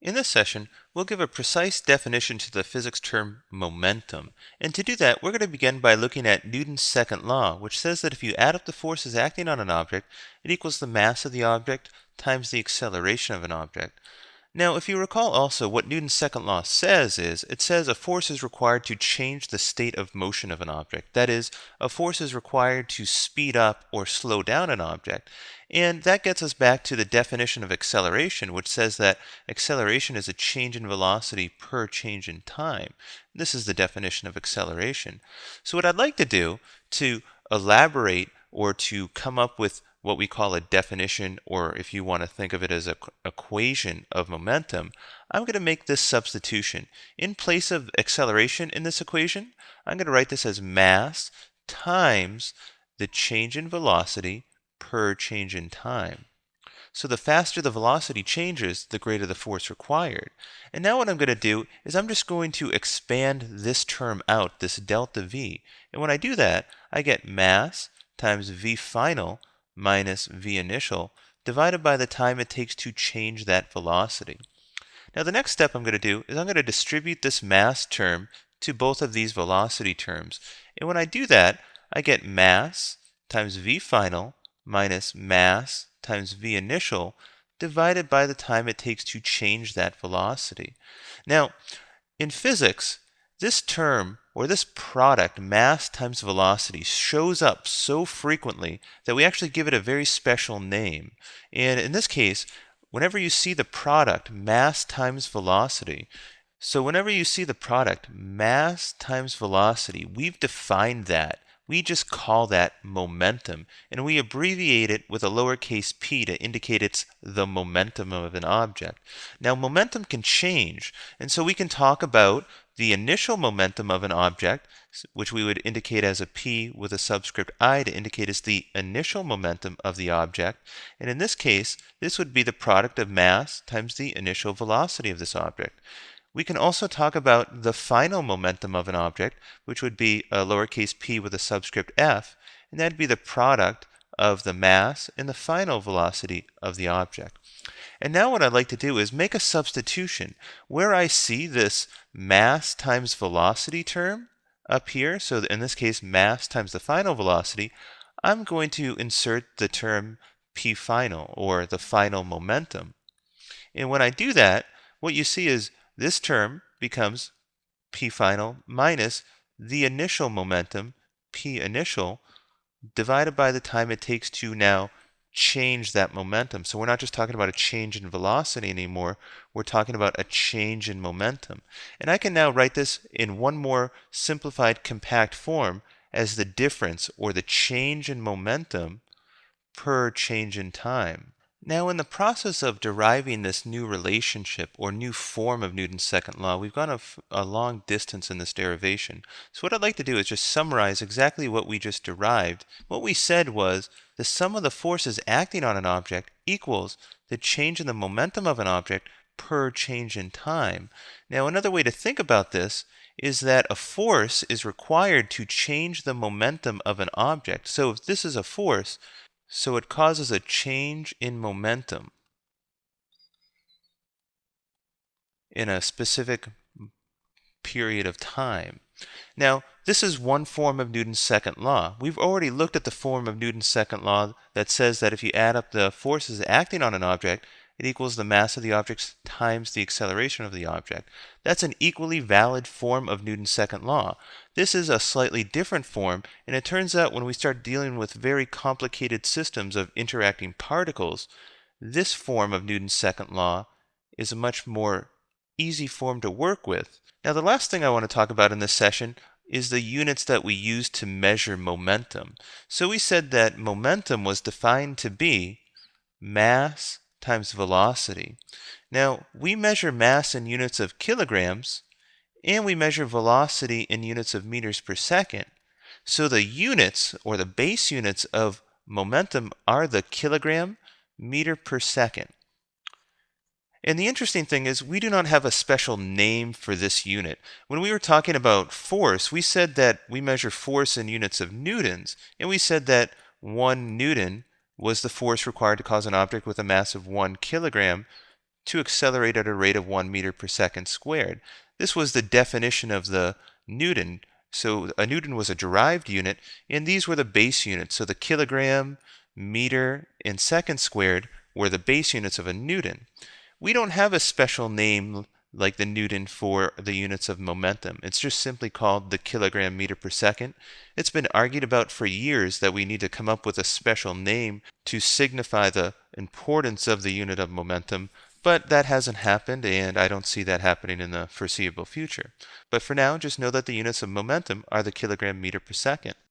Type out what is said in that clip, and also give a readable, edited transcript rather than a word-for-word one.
In this session, we'll give a precise definition to the physics term momentum. And to do that, we're going to begin by looking at Newton's second law, which says that if you add up the forces acting on an object, it equals the mass of the object times the acceleration of an object. Now, if you recall also, what Newton's second law says is, it says a force is required to change the state of motion of an object. That is, a force is required to speed up or slow down an object. And that gets us back to the definition of acceleration, which says that acceleration is a change in velocity per change in time. This is the definition of acceleration. So what I'd like to do to elaborate or to come up with what we call a definition, or if you want to think of it as an equation of momentum, I'm going to make this substitution. In place of acceleration in this equation, I'm going to write this as mass times the change in velocity per change in time. So the faster the velocity changes, the greater the force required. And now what I'm going to do is I'm just going to expand this term out, this delta V. And when I do that, I get mass times V final minus V initial divided by the time it takes to change that velocity. Now the next step I'm going to do is I'm going to distribute this mass term to both of these velocity terms. And when I do that, I get mass times V final minus mass times V initial divided by the time it takes to change that velocity. Now, in physics, this term, or this product, mass times velocity, shows up so frequently that we actually give it a very special name. And in this case, whenever you see the product, mass times velocity, so whenever you see the product, mass times velocity, we've defined that. We just call that momentum, and we abbreviate it with a lowercase p to indicate it's the momentum of an object. Now, momentum can change, and so we can talk about the initial momentum of an object, which we would indicate as a p with a subscript I to indicate as the initial momentum of the object. And in this case, this would be the product of mass times the initial velocity of this object. We can also talk about the final momentum of an object, which would be a lowercase p with a subscript f, and that'd be the product of the mass and the final velocity of the object. And now what I'd like to do is make a substitution where I see this mass times velocity term up here, so in this case mass times the final velocity, I'm going to insert the term p final, or the final momentum. And when I do that, what you see is this term becomes p final minus the initial momentum, p initial, divided by the time it takes to now change that momentum. So we're not just talking about a change in velocity anymore, we're talking about a change in momentum. And I can now write this in one more simplified compact form as the difference, or the change in momentum per change in time. Now, in the process of deriving this new relationship or new form of Newton's second law, we've gone a long distance in this derivation. So what I'd like to do is just summarize exactly what we just derived. What we said was the sum of the forces acting on an object equals the change in the momentum of an object per change in time. Now, another way to think about this is that a force is required to change the momentum of an object. So if this is a force, so it causes a change in momentum in a specific period of time. Now, this is one form of Newton's second law. We've already looked at the form of Newton's second law that says that if you add up the forces acting on an object, it equals the mass of the object times the acceleration of the object. That's an equally valid form of Newton's second law. This is a slightly different form, and it turns out when we start dealing with very complicated systems of interacting particles, this form of Newton's second law is a much more easy form to work with. Now, the last thing I want to talk about in this session is the units that we use to measure momentum. So we said that momentum was defined to be mass times velocity. Now, we measure mass in units of kilograms, and we measure velocity in units of meters per second. So the units, or the base units of momentum, are the kilogram meter per second. And the interesting thing is we do not have a special name for this unit. When we were talking about force, we said that we measure force in units of newtons, and we said that 1 newton was the force required to cause an object with a mass of 1 kilogram to accelerate at a rate of 1 meter per second squared. This was the definition of the Newton. So a Newton was a derived unit, and these were the base units. So the kilogram, meter, and second squared were the base units of a Newton. We don't have a special name like the Newton for the units of momentum. It's just simply called the kilogram meter per second. It's been argued about for years that we need to come up with a special name to signify the importance of the unit of momentum, but that hasn't happened, and I don't see that happening in the foreseeable future. But for now, just know that the units of momentum are the kilogram meter per second.